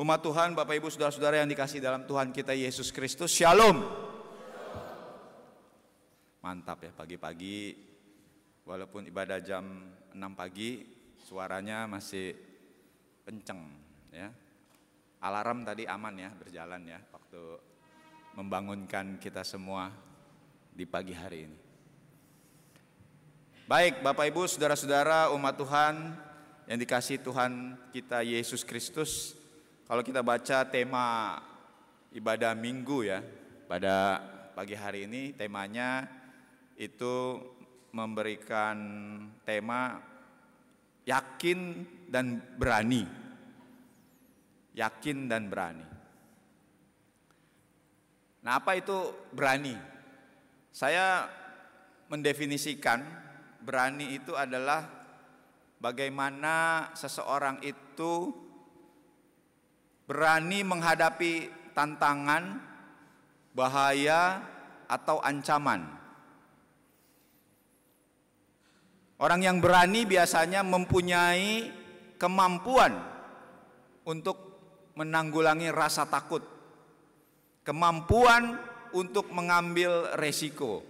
Umat Tuhan, Bapak Ibu, Saudara-saudara yang dikasihi dalam Tuhan kita Yesus Kristus, Shalom. Mantap ya, pagi-pagi walaupun ibadah jam 6 pagi, suaranya masih kenceng ya. Alarm tadi aman ya, berjalan ya waktu membangunkan kita semua di pagi hari ini. Baik, Bapak Ibu, Saudara-saudara umat Tuhan yang dikasihi Tuhan kita Yesus Kristus, kalau kita baca tema ibadah minggu ya, pada pagi hari ini temanya itu memberikan tema yakin dan berani. Yakin dan berani. Nah, apa itu berani? Saya mendefinisikan berani itu adalah bagaimana seseorang itu berani menghadapi tantangan, bahaya, atau ancaman. Orang yang berani biasanya mempunyai kemampuan untuk menanggulangi rasa takut, kemampuan untuk mengambil resiko.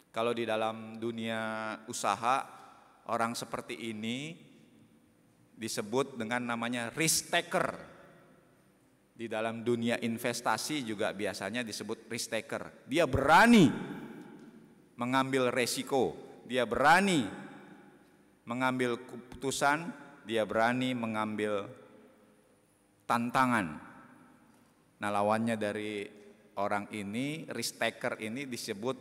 Kalau di dalam dunia usaha, orang seperti ini disebut dengan namanya risk taker. Di dalam dunia investasi juga biasanya disebut risk taker. Dia berani mengambil resiko, dia berani mengambil keputusan, dia berani mengambil tantangan. Nah, lawannya dari orang ini, risk taker ini disebut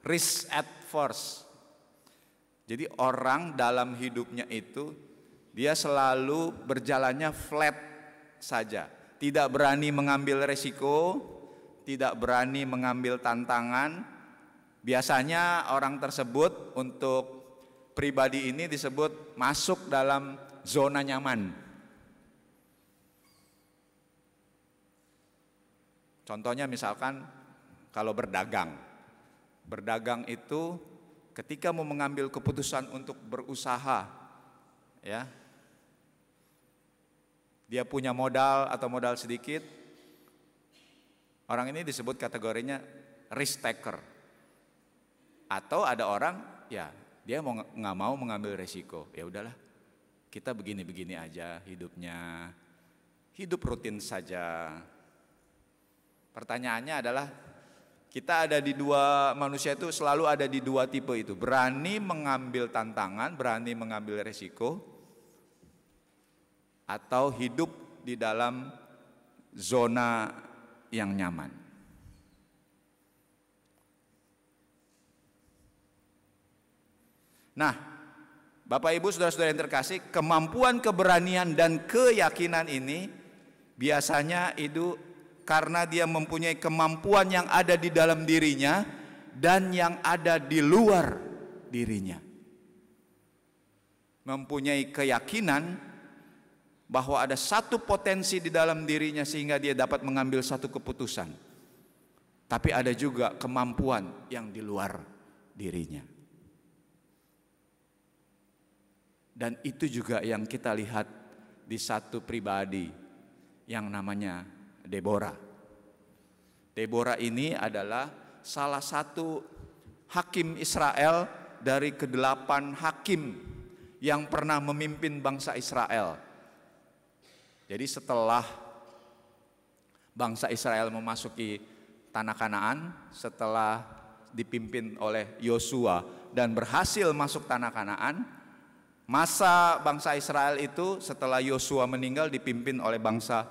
risk adverse. Jadi orang dalam hidupnya itu dia selalu berjalannya flat saja, tidak berani mengambil resiko, tidak berani mengambil tantangan. Biasanya orang tersebut untuk pribadi ini disebut masuk dalam zona nyaman. Contohnya misalkan kalau berdagang itu ketika mau mengambil keputusan untuk berusaha, ya, dia punya modal atau modal sedikit, orang ini disebut kategorinya risk taker. Atau ada orang, ya dia nggak mau mengambil resiko, ya udahlah, kita begini-begini aja hidupnya, hidup rutin saja. Pertanyaannya adalah, kita ada di dua, manusia itu selalu ada di dua tipe itu, berani mengambil tantangan, berani mengambil resiko, atau hidup di dalam zona yang nyaman. Nah, Bapak Ibu Saudara-saudara yang terkasih, kemampuan, keberanian dan keyakinan ini biasanya itu karena dia mempunyai kemampuan yang ada di dalam dirinya dan yang ada di luar dirinya. Mempunyai keyakinan bahwa ada satu potensi di dalam dirinya sehingga dia dapat mengambil satu keputusan. Tapi ada juga kemampuan yang di luar dirinya. Dan itu juga yang kita lihat di satu pribadi yang namanya Deborah. Deborah ini adalah salah satu hakim Israel dari ke-8 hakim yang pernah memimpin bangsa Israel. Jadi setelah bangsa Israel memasuki tanah Kanaan, setelah dipimpin oleh Yosua dan berhasil masuk tanah Kanaan, masa bangsa Israel itu setelah Yosua meninggal dipimpin oleh bangsa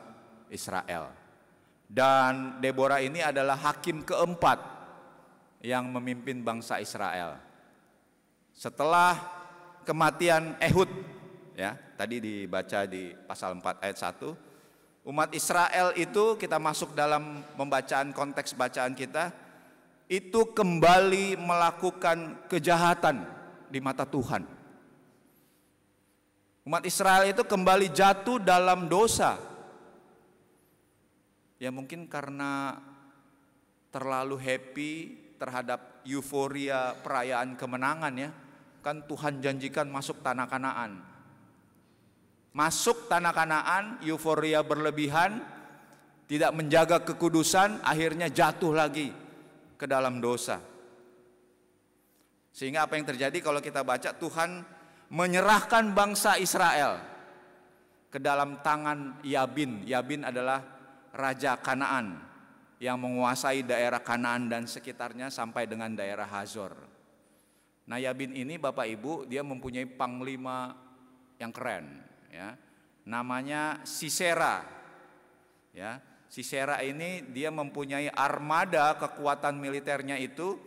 Israel. Dan Deborah ini adalah hakim keempat yang memimpin bangsa Israel. Setelah kematian Ehud, ya, tadi dibaca di pasal 4 ayat 1, umat Israel itu, kita masuk dalam pembacaan, konteks bacaan kita, itu kembali melakukan kejahatan di mata Tuhan. Umat Israel itu kembali jatuh dalam dosa. Ya mungkin karena terlalu happy terhadap euforia perayaan kemenangan ya. Kan Tuhan janjikan masuk tanah Kanaan. Masuk tanah Kanaan, euforia berlebihan, tidak menjaga kekudusan, akhirnya jatuh lagi ke dalam dosa. Sehingga apa yang terjadi kalau kita baca, Tuhan menyerahkan bangsa Israel ke dalam tangan Yabin. Yabin adalah raja Kanaan yang menguasai daerah Kanaan dan sekitarnya sampai dengan daerah Hazor. Nah, Yabin ini Bapak Ibu, dia mempunyai panglima yang keren, ya. Namanya Sisera. Ya, Sisera ini dia mempunyai armada, kekuatan militernya itu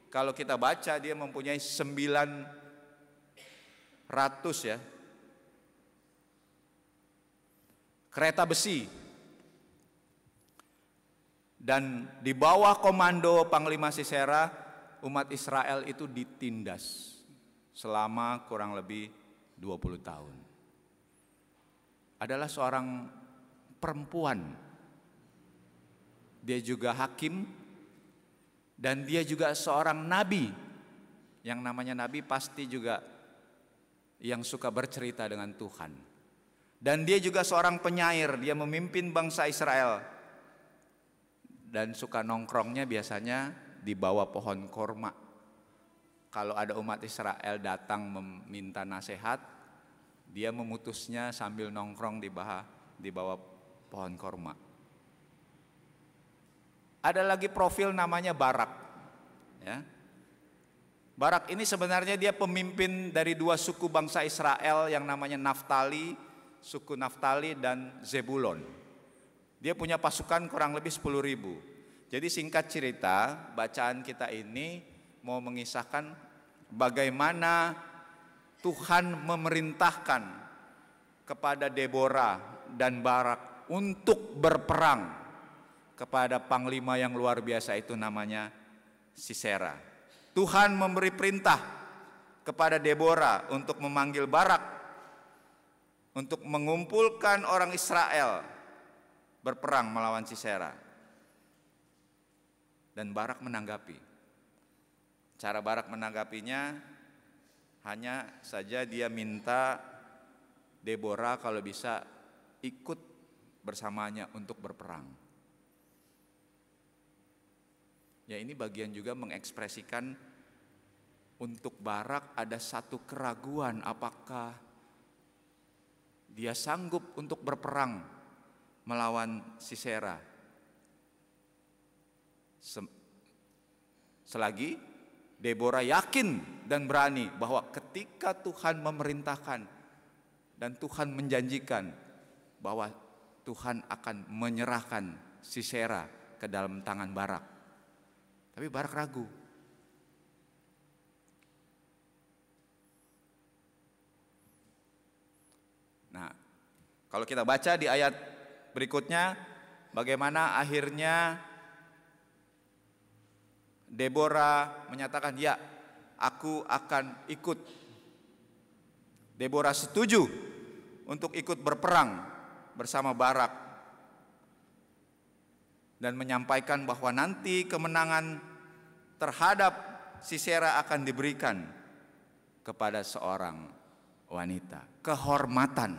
kalau kita baca dia mempunyai 900 ya kereta besi, dan di bawah komando Panglima Sisera umat Israel itu ditindas selama kurang lebih 20 tahun. Adalah seorang perempuan, dia juga hakim, dan dia juga seorang nabi. Yang namanya nabi pasti juga yang suka bercerita dengan Tuhan. Dan dia juga seorang penyair, dia memimpin bangsa Israel. Dan suka nongkrongnya biasanya di bawah pohon korma. Kalau ada umat Israel datang meminta nasihat, dia memutusnya sambil nongkrong di bawah pohon korma. Ada lagi profil namanya Barak. Ya. Barak ini sebenarnya dia pemimpin dari dua suku bangsa Israel yang namanya Naftali, suku Naftali dan Zebulon. Dia punya pasukan kurang lebih 10.000. Jadi singkat cerita, bacaan kita ini mau mengisahkan bagaimana Tuhan memerintahkan kepada Deborah dan Barak untuk berperang kepada panglima yang luar biasa itu namanya Sisera. Tuhan memberi perintah kepada Deborah untuk memanggil Barak untuk mengumpulkan orang Israel berperang melawan Sisera. Dan Barak menanggapi. Cara Barak menanggapinya hanya saja dia minta Deborah kalau bisa ikut bersamanya untuk berperang. Ya, ini bagian juga mengekspresikan untuk Barak ada satu keraguan apakah dia sanggup untuk berperang melawan Sisera. Selagi Deborah yakin dan berani bahwa ketika Tuhan memerintahkan dan Tuhan menjanjikan bahwa Tuhan akan menyerahkan Sisera ke dalam tangan Barak. Tapi Barak ragu. Nah, kalau kita baca di ayat berikutnya, bagaimana akhirnya Deborah menyatakan, ya, aku akan ikut. Deborah setuju untuk ikut berperang bersama Barak dan menyampaikan bahwa nanti kemenangan terhadap Sisera akan diberikan kepada seorang wanita. Kehormatan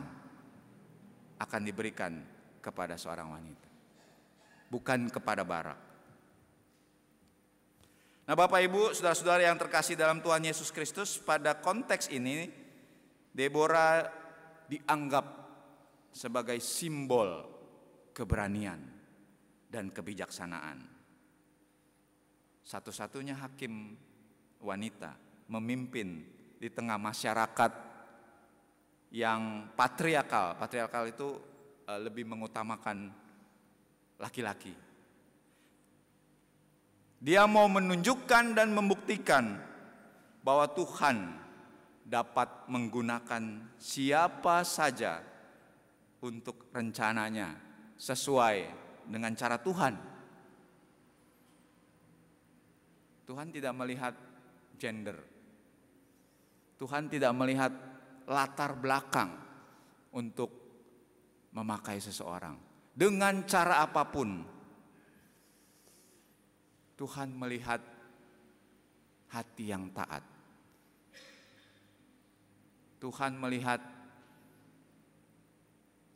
akan diberikan kepada seorang wanita, bukan kepada Barak. Nah, Bapak Ibu, saudara-saudara yang terkasih dalam Tuhan Yesus Kristus, pada konteks ini Deborah dianggap sebagai simbol keberanian dan kebijaksanaan. Satu-satunya hakim wanita memimpin di tengah masyarakat yang patriarkal. Patriarkal itu lebih mengutamakan laki-laki. Dia mau menunjukkan dan membuktikan bahwa Tuhan dapat menggunakan siapa saja untuk rencananya sesuai dengan cara Tuhan. Tuhan tidak melihat gender. Tuhan tidak melihat latar belakang untuk memakai seseorang. Dengan cara apapun, Tuhan melihat hati yang taat. Tuhan melihat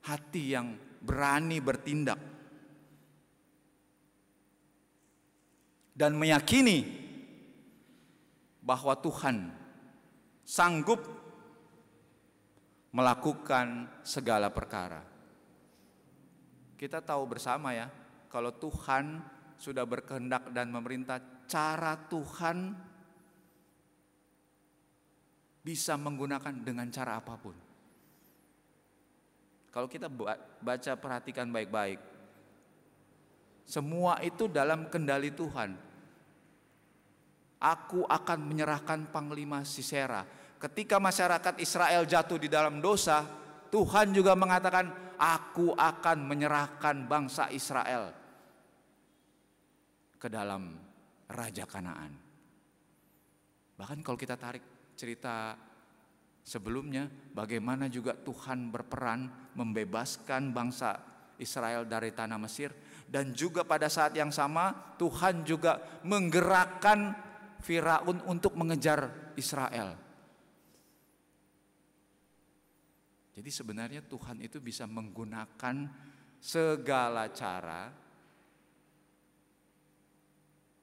hati yang berani bertindak dan meyakini bahwa Tuhan sanggup melakukan segala perkara. Kita tahu bersama ya, kalau Tuhan sudah berkehendak dan memerintah, cara Tuhan bisa menggunakan dengan cara apapun. Kalau kita baca perhatikan baik-baik, semua itu dalam kendali Tuhan. Aku akan menyerahkan Panglima Sisera. Ketika masyarakat Israel jatuh di dalam dosa, Tuhan juga mengatakan, aku akan menyerahkan bangsa Israel ke dalam Raja Kanaan. Bahkan kalau kita tarik cerita sebelumnya, bagaimana juga Tuhan berperan membebaskan bangsa Israel dari tanah Mesir, dan juga pada saat yang sama Tuhan juga menggerakkan Firaun untuk mengejar Israel. Jadi sebenarnya Tuhan itu bisa menggunakan segala cara,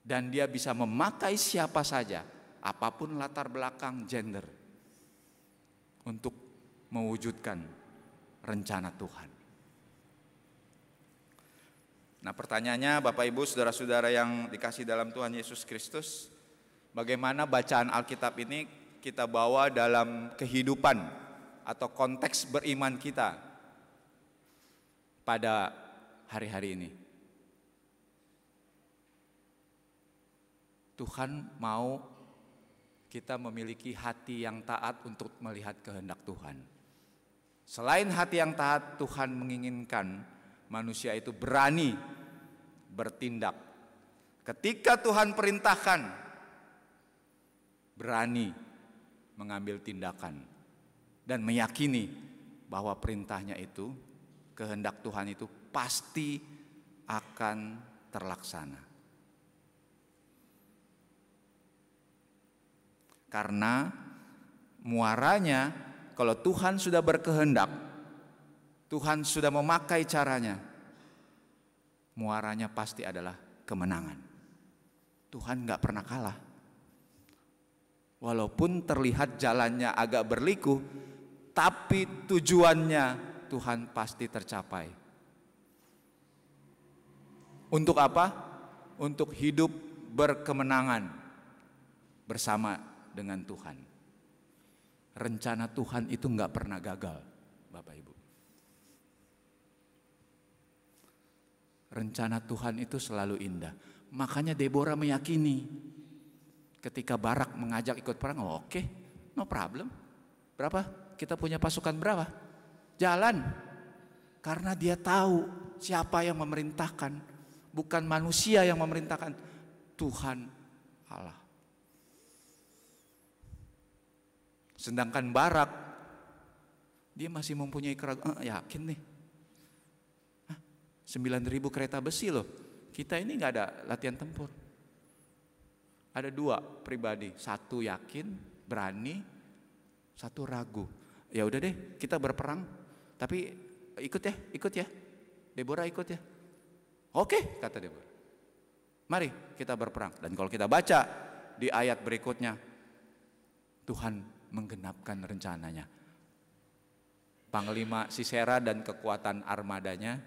dan Dia bisa memakai siapa saja, apapun latar belakang gender, untuk mewujudkan rencana Tuhan. Nah, pertanyaannya Bapak Ibu saudara-saudara yang dikasih dalam Tuhan Yesus Kristus, bagaimana bacaan Alkitab ini kita bawa dalam kehidupan atau konteks beriman kita pada hari-hari ini? Tuhan mau kita memiliki hati yang taat untuk melihat kehendak Tuhan. Selain hati yang taat, Tuhan menginginkan manusia itu berani bertindak. Ketika Tuhan perintahkan, berani mengambil tindakan dan meyakini bahwa perintahnya itu, kehendak Tuhan itu pasti akan terlaksana. Karena muaranya, kalau Tuhan sudah berkehendak, Tuhan sudah memakai caranya, muaranya pasti adalah kemenangan. Tuhan gak pernah kalah. Walaupun terlihat jalannya agak berliku, tapi tujuannya Tuhan pasti tercapai. Untuk apa? Untuk hidup berkemenangan bersama dengan Tuhan. Rencana Tuhan itu gak pernah gagal, Bapak Ibu. Rencana Tuhan itu selalu indah. Makanya Deborah meyakini ketika Barak mengajak ikut perang, oke, no problem. Berapa? Kita punya pasukan berapa? Jalan. Karena dia tahu siapa yang memerintahkan. Bukan manusia yang memerintahkan, Tuhan Allah. Sedangkan Barak, dia masih mempunyai keraguan, yakin nih, 9.000 kereta besi loh. Kita ini gak ada latihan tempur. Ada dua pribadi, satu yakin, berani, satu ragu. Ya udah deh, kita berperang, tapi ikut ya. Deborah ikut ya. Oke, kata Deborah. Mari kita berperang. Dan kalau kita baca di ayat berikutnya, Tuhan menggenapkan rencananya. Panglima Sisera dan kekuatan armadanya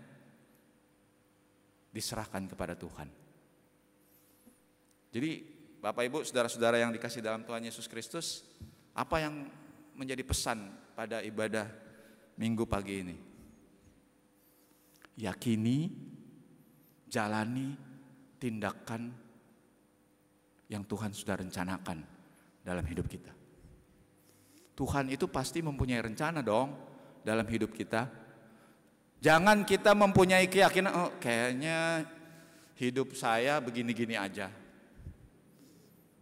diserahkan kepada Tuhan. Jadi Bapak Ibu saudara-saudara yang dikasih dalam Tuhan Yesus Kristus, apa yang menjadi pesan pada ibadah Minggu pagi ini? Yakini, jalani tindakan yang Tuhan sudah rencanakan dalam hidup kita. Tuhan itu pasti mempunyai rencana dong dalam hidup kita. Jangan kita mempunyai keyakinan, oh kayaknya hidup saya begini-gini aja.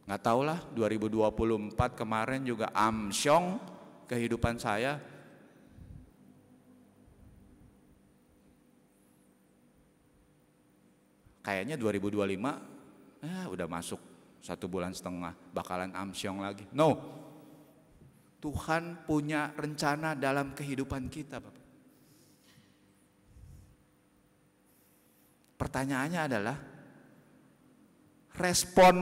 Nggak tahulah 2024 kemarin juga amsyong kehidupan saya. Kayaknya 2025 udah masuk 1,5 bulan bakalan amsyong lagi. No. Tuhan punya rencana dalam kehidupan kita, Bapak. Pertanyaannya adalah, respon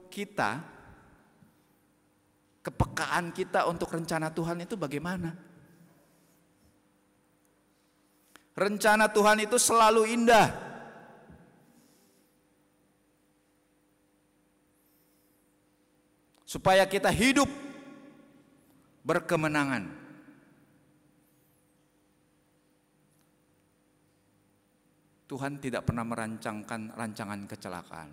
kita, kepekaan kita untuk rencana Tuhan itu bagaimana? Rencana Tuhan itu selalu indah. Supaya kita hidup berkemenangan. Tuhan tidak pernah merancangkan rancangan kecelakaan.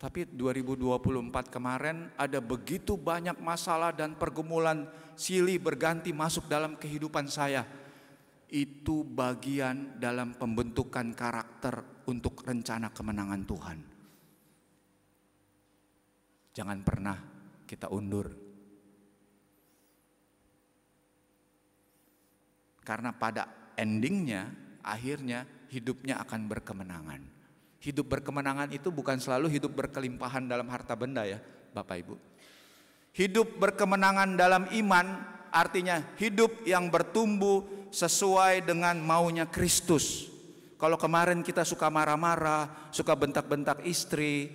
Tapi 2024 kemarin ada begitu banyak masalah dan pergumulan silih berganti masuk dalam kehidupan saya. Itu bagian dalam pembentukan karakter untuk rencana kemenangan Tuhan. Jangan pernah kita undur. Karena pada endingnya, akhirnya hidupnya akan berkemenangan. Hidup berkemenangan itu bukan selalu hidup berkelimpahan dalam harta benda ya Bapak Ibu. Hidup berkemenangan dalam iman artinya hidup yang bertumbuh sesuai dengan maunya Kristus. Kalau kemarin kita suka marah-marah, suka bentak-bentak istri,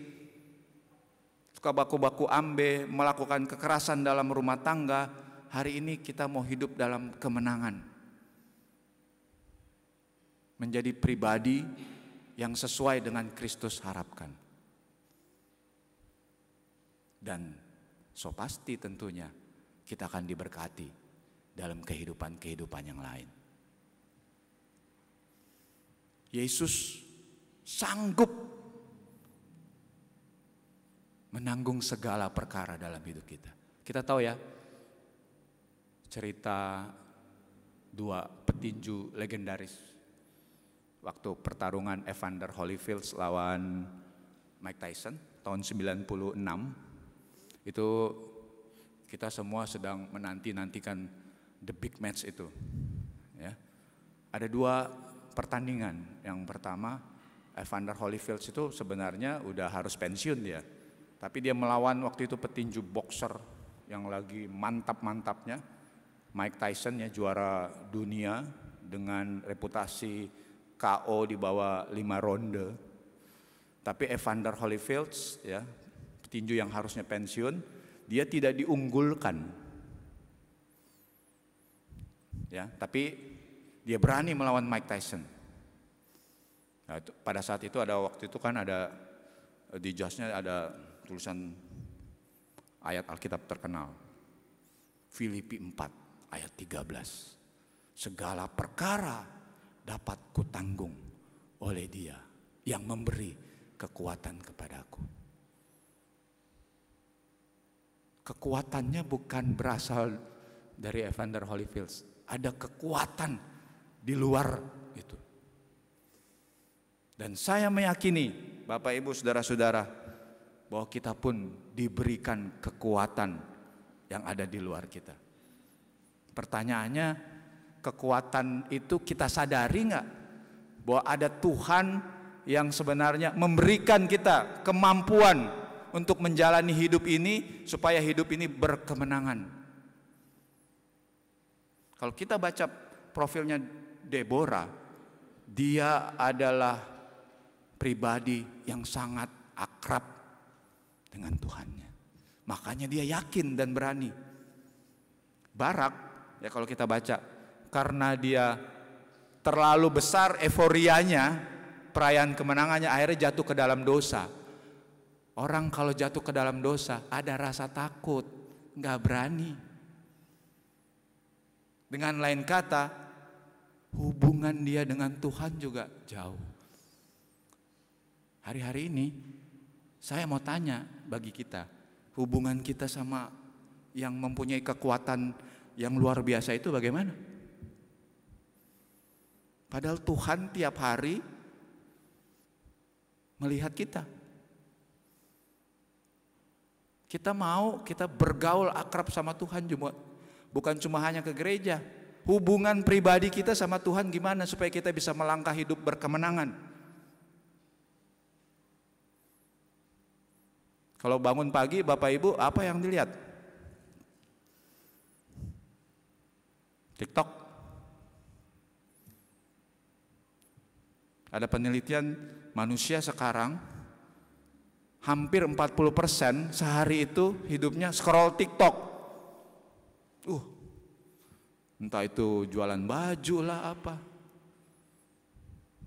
suka baku-baku ambe, melakukan kekerasan dalam rumah tangga, hari ini kita mau hidup dalam kemenangan. Menjadi pribadi yang sesuai dengan Kristus harapkan. Dan so pasti tentunya kita akan diberkati dalam kehidupan yang lain. Yesus sanggup menanggung segala perkara dalam hidup kita. Kita tahu ya, cerita dua petinju legendaris. Waktu pertarungan Evander Holyfield lawan Mike Tyson tahun 96, itu kita semua sedang menanti-nantikan the big match itu. Ya. Ada dua pertandingan. Yang pertama, Evander Holyfield itu sebenarnya udah harus pensiun dia. Tapi dia melawan waktu itu petinju boxer yang lagi mantap-mantapnya, Mike Tyson ya, juara dunia dengan reputasi KO di bawah 5 ronde. Tapi Evander Holyfield ya, petinju yang harusnya pensiun, dia tidak diunggulkan. Ya, tapi dia berani melawan Mike Tyson. Nah, pada saat itu waktu itu kan ada di jasnya ada tulisan ayat Alkitab terkenal. Filipi 4 ayat 13. Segala perkara dapat kutanggung oleh Dia yang memberi kekuatan kepadaku. Kekuatannya bukan berasal dari Evander Holyfield. Ada kekuatan di luar itu. Dan saya meyakini Bapak Ibu Saudara-saudara bahwa kita pun diberikan kekuatan yang ada di luar kita. Pertanyaannya, kekuatan itu kita sadari nggak bahwa ada Tuhan yang sebenarnya memberikan kita kemampuan untuk menjalani hidup ini supaya hidup ini berkemenangan. Kalau kita baca profilnya Deborah, dia adalah pribadi yang sangat akrab dengan Tuhannya. Makanya dia yakin dan berani. Barak, ya kalau kita baca, karena dia terlalu besar euforianya, perayaan kemenangannya, akhirnya jatuh ke dalam dosa. Orang kalau jatuh ke dalam dosa ada rasa takut, nggak berani. Dengan lain kata, hubungan dia dengan Tuhan juga jauh. Hari-hari ini saya mau tanya bagi kita, hubungan kita sama yang mempunyai kekuatan yang luar biasa itu bagaimana? Padahal Tuhan tiap hari melihat kita. Kita bergaul akrab sama Tuhan juga. Bukan cuma hanya ke gereja. Hubungan pribadi kita sama Tuhan gimana supaya kita bisa melangkah hidup berkemenangan. Kalau bangun pagi Bapak Ibu apa yang dilihat? TikTok. Ada penelitian manusia sekarang hampir 40% sehari itu hidupnya scroll TikTok. Entah itu jualan baju lah apa,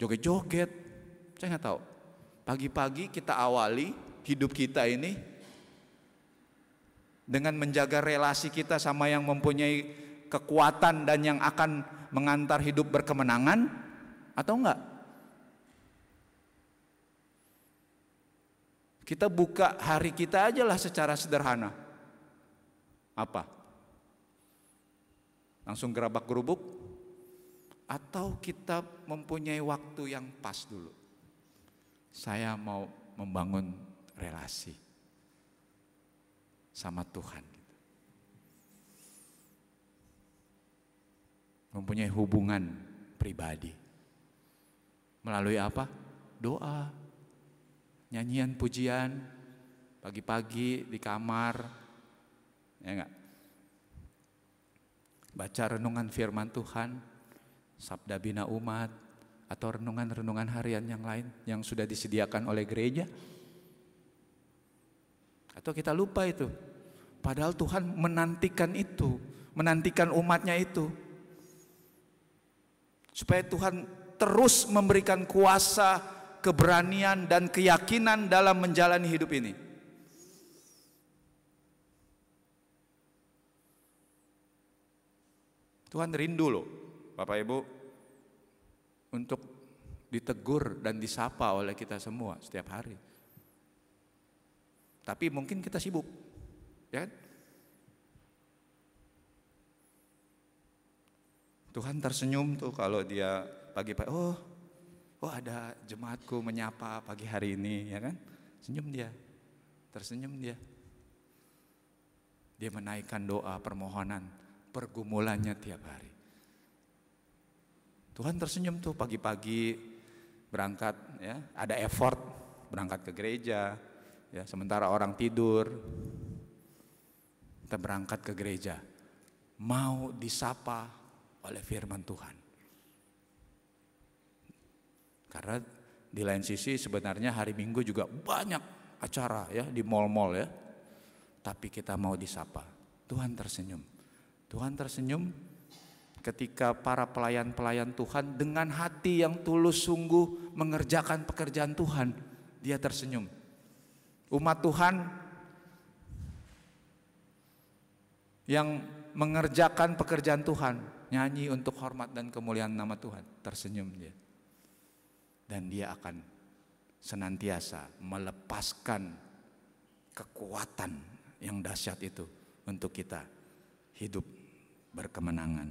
joget-joget, saya nggak tahu. Pagi-pagi kita awali hidup kita ini dengan menjaga relasi kita sama yang mempunyai kekuatan dan yang akan mengantar hidup berkemenangan, atau enggak? Kita buka hari kita aja lah secara sederhana. Apa? Langsung gerabak gerubuk? Atau kita mempunyai waktu yang pas dulu? Saya mau membangun relasi sama Tuhan. Mempunyai hubungan pribadi. Melalui apa? Doa, nyanyian pujian, pagi-pagi di kamar, ya enggak? Baca renungan firman Tuhan, sabda bina umat, atau renungan-renungan harian yang lain yang sudah disediakan oleh gereja. Atau kita lupa itu, padahal Tuhan menantikan itu, menantikan umatnya itu, supaya Tuhan terus memberikan kuasa, keberanian dan keyakinan dalam menjalani hidup ini. Tuhan rindu loh, Bapak Ibu, untuk ditegur dan disapa oleh kita semua setiap hari. Tapi mungkin kita sibuk, ya kan? Tuhan tersenyum tuh kalau dia pagi-pagi, oh ada jemaatku menyapa pagi hari ini, ya kan? Senyum dia, tersenyum dia. Dia menaikkan doa permohonan, pergumulannya tiap hari. Tuhan tersenyum tuh pagi-pagi berangkat, ya, ada effort berangkat ke gereja, ya, sementara orang tidur. Kita berangkat ke gereja, mau disapa oleh firman Tuhan. Karena di lain sisi sebenarnya hari Minggu juga banyak acara, ya, di mal-mal, ya. Tapi kita mau disapa. Tuhan tersenyum. Tuhan tersenyum ketika para pelayan-pelayan Tuhan dengan hati yang tulus sungguh mengerjakan pekerjaan Tuhan. Dia tersenyum. Umat Tuhan yang mengerjakan pekerjaan Tuhan, nyanyi untuk hormat dan kemuliaan nama Tuhan, tersenyum dia. Dan dia akan senantiasa melepaskan kekuatan yang dahsyat itu untuk kita hidup berkemenangan.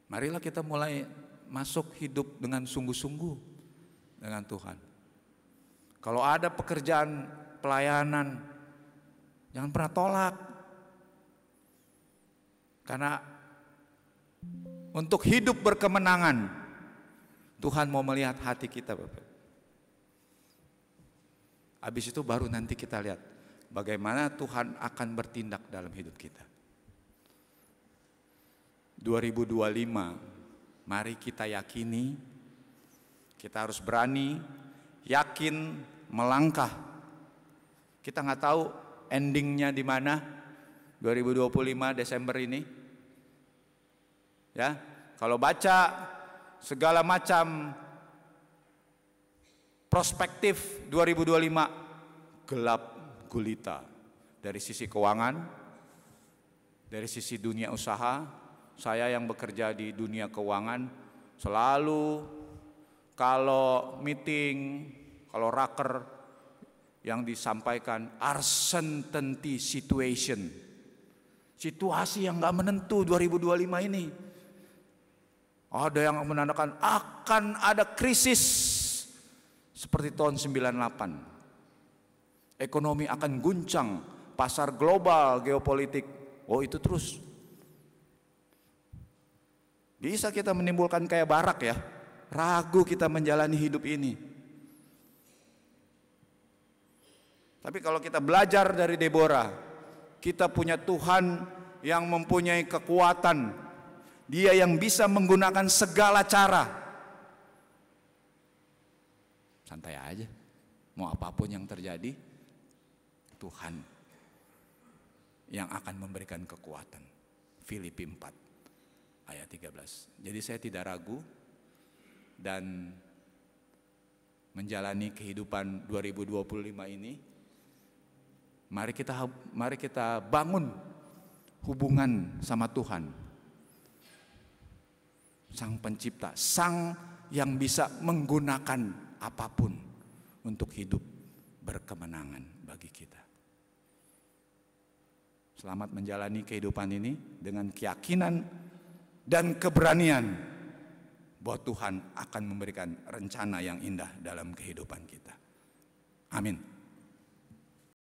Marilah kita mulai masuk hidup dengan sungguh-sungguh dengan Tuhan. Kalau ada pekerjaan pelayanan, jangan pernah tolak. Karena untuk hidup berkemenangan, Tuhan mau melihat hati kita, Bapak. Habis itu baru nanti kita lihat bagaimana Tuhan akan bertindak dalam hidup kita. 2025, mari kita yakini, kita harus berani, yakin, melangkah. Kita nggak tahu endingnya di mana 2025 Desember ini. Ya, kalau baca segala macam prospektif 2025 gelap gulita dari sisi keuangan, dari sisi dunia usaha. Saya yang bekerja di dunia keuangan selalu kalau meeting, kalau raker yang disampaikan uncertainty situation, situasi yang nggak menentu 2025 ini. Ada yang menandakan akan ada krisis seperti tahun 98. Ekonomi akan guncang, pasar global, geopolitik. Oh, itu terus. Bisa kita menimbulkan kayak Barak, ya. Ragu kita menjalani hidup ini. Tapi kalau kita belajar dari Deborah, kita punya Tuhan yang mempunyai kekuatan, Dia yang bisa menggunakan segala cara. Santai aja. Mau apapun yang terjadi, Tuhan yang akan memberikan kekuatan. Filipi 4 ayat 13. Jadi saya tidak ragu dan menjalani kehidupan 2025 ini. Mari kita bangun hubungan sama Tuhan, Sang Pencipta, Sang yang bisa menggunakan apapun untuk hidup berkemenangan bagi kita. Selamat menjalani kehidupan ini dengan keyakinan dan keberanian bahwa Tuhan akan memberikan rencana yang indah dalam kehidupan kita. Amin.